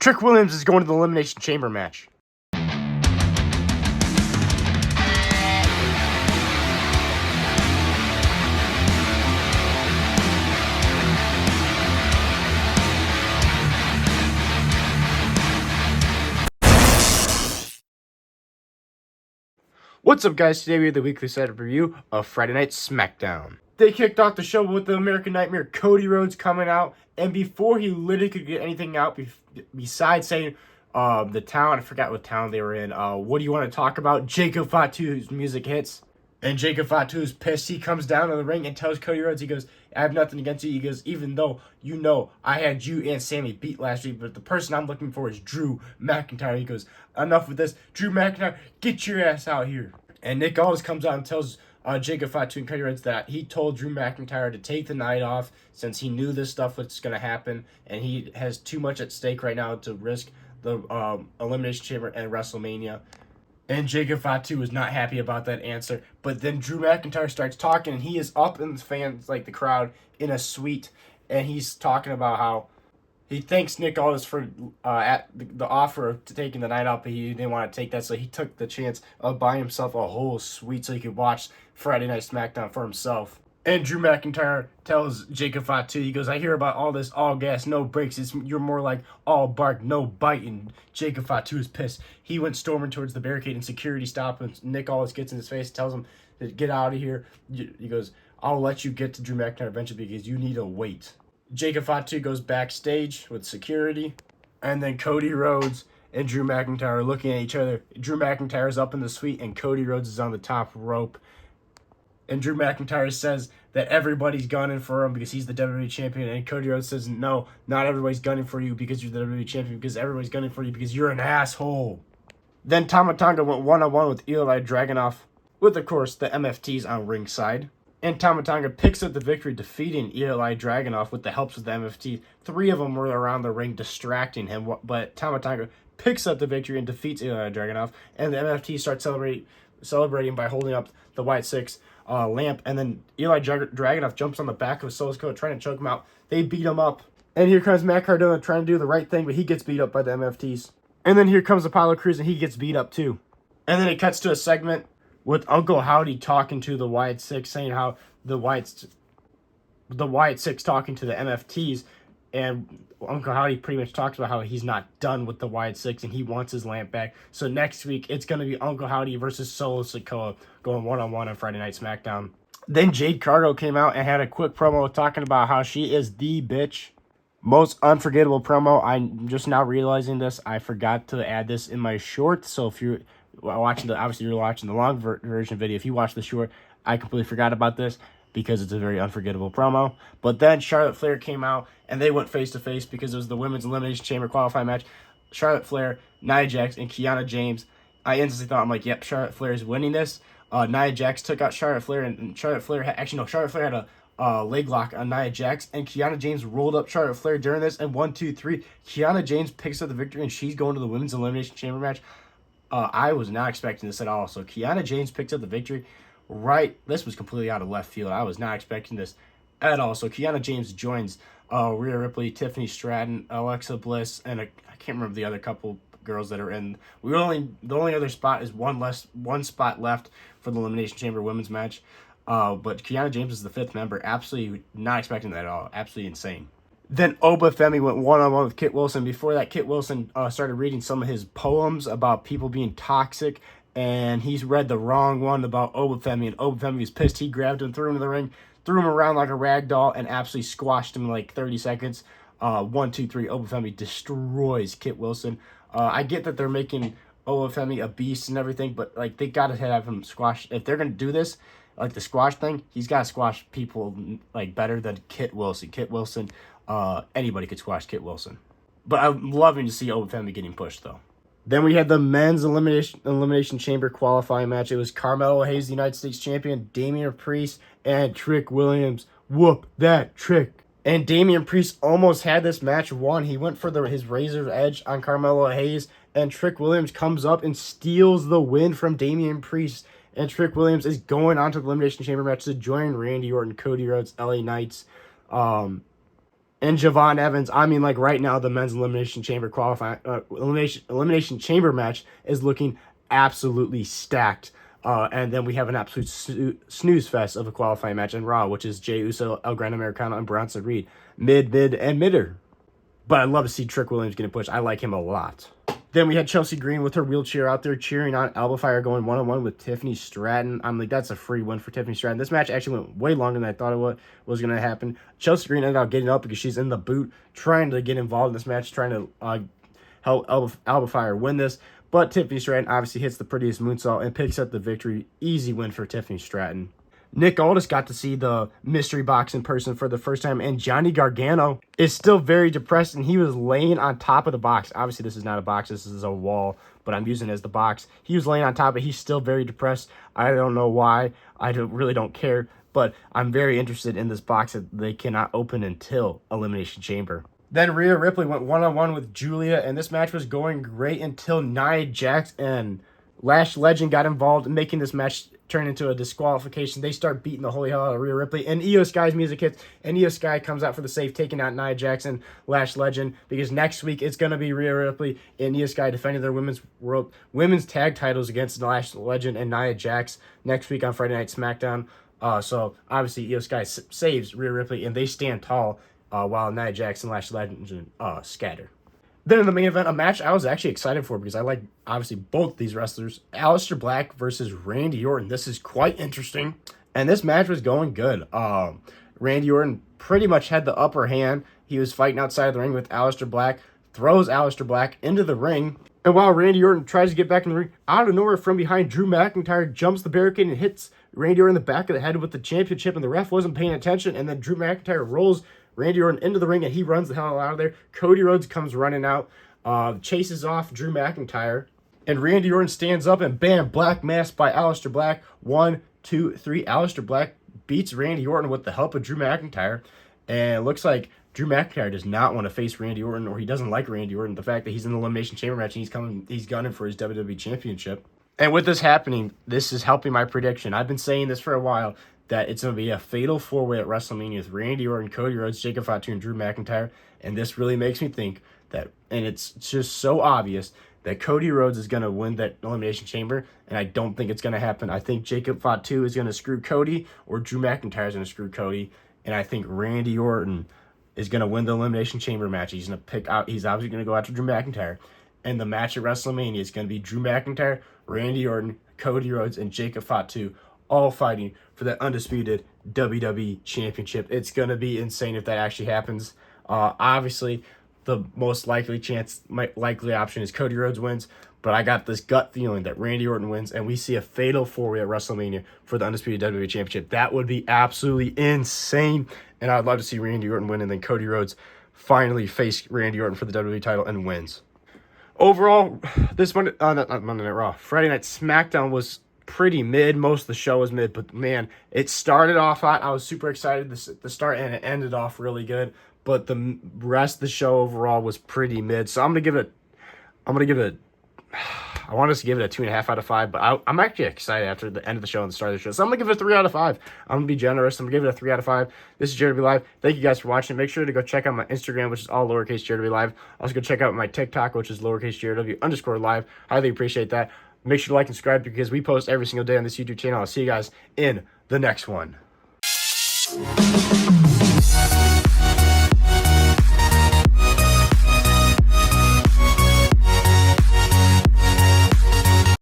Trick Williams is going to the Elimination Chamber match. What's up, guys? Today we have the weekly setup review of Friday Night SmackDown. They kicked off the show with the American Nightmare, Cody Rhodes, coming out, and before he literally could get anything out, besides saying the town, I forgot what town they were in, what do you want to talk about? Jacob Fatu's music hits, and Jacob Fatu's pissed. He comes down to the ring and tells Cody Rhodes, he goes, I have nothing against you. He goes, even though you know I had you and Sammy beat last week, but the person I'm looking for is Drew McIntyre. He goes, enough with this. Drew McIntyre, get your ass out here. And Nick Aldis comes out and tells Jacob Fatu and Cody Rhodes that he told Drew McIntyre to take the night off since he knew this stuff was going to happen, and he has too much at stake right now to risk the Elimination Chamber and WrestleMania. And Jacob Fatu was not happy about that answer. But then Drew McIntyre starts talking, and he is up in the fans, like the crowd, in a suite, and he's talking about how he thanks Nick Aldis for at the offer of taking the night off, but he didn't want to take that, so he took the chance of buying himself a whole suite so he could watch Friday Night SmackDown for himself. And Drew McIntyre tells Jacob Fatu, he goes, I hear about all this all gas, no brakes. You're more like all bark, no bite. And Jacob Fatu is pissed. He went storming towards the barricade and security stopped him. Nick Aldis gets in his face, tells him to get out of here. He goes, I'll let you get to Drew McIntyre eventually because you need to wait. Jacob Fatu goes backstage with security, and then Cody Rhodes and Drew McIntyre are looking at each other. Drew McIntyre is up in the suite, and Cody Rhodes is on the top rope. And Drew McIntyre says that everybody's gunning for him because he's the WWE champion, and Cody Rhodes says, no, not everybody's gunning for you because you're the WWE champion, because everybody's gunning for you because you're an asshole. Then Tama Tonga went one-on-one with Ilya Dragunov, with, of course, the MFTs on ringside. And Tama Tonga picks up the victory, defeating Ilya Dragunov with the helps of the MFT. 3 of them were around the ring distracting him, but Tama Tonga picks up the victory and defeats Ilya Dragunov. And the MFT starts celebrating by holding up the White Six lamp. And then Ilya Dragunov jumps on the back of Solo's coat, trying to choke him out. They beat him up. And here comes Matt Cardona trying to do the right thing, but he gets beat up by the MFTs. And then here comes Apollo Crews, and he gets beat up too. And then it cuts to a segment with Uncle Howdy talking to the White Six, saying how the White Six talking to the MFTs, and Uncle Howdy pretty much talks about how he's not done with the White Six and he wants his lamp back. So next week, it's going to be Uncle Howdy versus Solo Sikoa going one-on-one on Friday Night SmackDown. Then Jade Cargill came out and had a quick promo talking about how she is the bitch. Most unforgettable promo. I'm just now realizing this. I forgot to add this in my short, so if you're watching obviously you're watching the long version video. If you watch the short, I completely forgot about this because it's a very unforgettable promo. But then Charlotte Flair came out and they went face to face because it was the Women's Elimination Chamber qualifying match. Charlotte Flair, Nia Jax, and Kiana James. I instantly thought, I'm like, yep, Charlotte Flair is winning this. Nia Jax took out Charlotte Flair, and Charlotte Flair Charlotte Flair had a leg lock on Nia Jax, and Kiana James rolled up Charlotte Flair during this, and 1, 2, 3. Kiana James picks up the victory, and she's going to the Women's Elimination Chamber match. I was not expecting this at all. So Kiana James picked up the victory. This was completely out of left field. I was not expecting this at all. So Kiana James joins Rhea Ripley, Tiffany Stratton, Alexa Bliss, and I can't remember the other couple girls that are in. The only other spot is one spot left for the Elimination Chamber women's match. But Kiana James is the 5th member. Absolutely not expecting that at all. Absolutely insane. Then Oba Femi went one-on-one with Kit Wilson. Before that, Kit Wilson started reading some of his poems about people being toxic, and he's read the wrong one about Oba Femi, and Oba Femi was pissed. He grabbed him, threw him in the ring, threw him around like a rag doll, and absolutely squashed him in like 30 seconds. 1, 2, 3, Oba Femi destroys Kit Wilson. I get that they're making Oba Femi a beast and everything, but like they got to have him squash. If they're going to do this, like the squash thing, he's got to squash people like better than Kit Wilson. Kit Wilson, anybody could squash Kit Wilson. But I'm loving to see Oba Femi getting pushed, though. Then we had the men's elimination chamber qualifying match. It was Carmelo Hayes, the United States champion, Damian Priest, and Trick Williams. Whoop that Trick. And Damian Priest almost had this match won. He went for his razor's edge on Carmelo Hayes, and Trick Williams comes up and steals the win from Damian Priest. And Trick Williams is going on to the Elimination Chamber match to join Randy Orton, Cody Rhodes, LA Knights. and Javon Evans. I mean, like right now, the men's elimination chamber elimination chamber match is looking absolutely stacked. And then we have an absolute snooze fest of a qualifying match in Raw, which is Jey Uso, El Gran Americano, and Bronson Reed. Mid, and midder. But I'd love to see Trick Williams getting pushed. I like him a lot. Then we had Chelsea Green with her wheelchair out there cheering on Alba Fire, going one-on-one with Tiffany Stratton. I'm like, that's a free win for Tiffany Stratton. This match actually went way longer than I thought it was going to happen. Chelsea Green ended up getting up because she's in the boot, trying to get involved in this match, trying to help Alba Fire win this. But Tiffany Stratton obviously hits the prettiest moonsault and picks up the victory. Easy win for Tiffany Stratton. Nick Aldis got to see the mystery box in person for the first time, and Johnny Gargano is still very depressed, and he was laying on top of the box. Obviously, this is not a box. This is a wall, but I'm using it as the box. He was laying on top of it. He's still very depressed. I don't know why. I really don't care, but I'm very interested in this box that they cannot open until Elimination Chamber. Then Rhea Ripley went one-on-one with Julia, and this match was going great until Nia Jax and Lash Legend got involved, making this match turn into a disqualification. They start beating the holy hell out of Rhea Ripley, and Io Sky's music hits, and Io Sky comes out for the save, taking out Nia Jax and Lash Legend, because next week it's going to be Rhea Ripley and Io Sky defending their women's tag titles against Lash Legend and Nia Jax next week on Friday Night SmackDown. So obviously Io Sky saves Rhea Ripley, and they stand tall while Nia Jax and Lash Legend scatter. Then in the main event, a match I was actually excited for because I like, obviously, both these wrestlers. Aleister Black versus Randy Orton. This is quite interesting. And this match was going good. Randy Orton pretty much had the upper hand. He was fighting outside of the ring with Aleister Black. Throws Aleister Black into the ring. And while Randy Orton tries to get back in the ring, out of nowhere from behind, Drew McIntyre jumps the barricade and hits Randy Orton in the back of the head with the championship. And the ref wasn't paying attention. And then Drew McIntyre rolls Randy Orton into the ring, and he runs the hell out of there. Cody Rhodes comes running out, chases off Drew McIntyre, and Randy Orton stands up, and bam, Black Mass by Aleister Black. 1, 2, 3. Aleister Black beats Randy Orton with the help of Drew McIntyre, and it looks like Drew McIntyre does not want to face Randy Orton, or he doesn't like Randy Orton. The fact that he's in the Elimination Chamber match and he's gunning for his WWE Championship. And with this happening, this is helping my prediction. I've been saying this for a while, that it's going to be a fatal four-way at WrestleMania with Randy Orton, Cody Rhodes, Jacob Fatu, and Drew McIntyre. And this really makes me think that, and it's just so obvious, that Cody Rhodes is going to win that Elimination Chamber, and I don't think it's going to happen. I think Jacob Fatu is going to screw Cody, or Drew McIntyre is going to screw Cody, and I think Randy Orton is going to win the Elimination Chamber match. He's going to he's obviously going to go after Drew McIntyre, and the match at WrestleMania is going to be Drew McIntyre, Randy Orton, Cody Rhodes, and Jacob Fatu, all fighting for that undisputed WWE Championship. It's going to be insane if that actually happens. Obviously, the most likely option is Cody Rhodes wins, but I got this gut feeling that Randy Orton wins, and we see a fatal four-way at WrestleMania for the undisputed WWE Championship. That would be absolutely insane, and I'd love to see Randy Orton win, and then Cody Rhodes finally face Randy Orton for the WWE title and wins. Overall, this Monday, not Monday Night Raw, Friday Night SmackDown was pretty mid. Most of the show was mid, but man, it started off hot. I was super excited to start, and it ended off really good. But the rest of the show overall was pretty mid. So I want us to give it a 2.5 out of 5, but I'm actually excited after the end of the show and the start of the show. So I'm going to give it a 3 out of 5. I'm going to be generous. I'm going to give it a 3 out of 5. This is Jared to Be Live. Thank you guys for watching. Make sure to go check out my Instagram, which is all lowercase Jared to Be Live. Also go check out my TikTok, which is lowercase JRW_live. Highly appreciate that. Make sure to like and subscribe because we post every single day on this YouTube channel. I'll see you guys in the next one.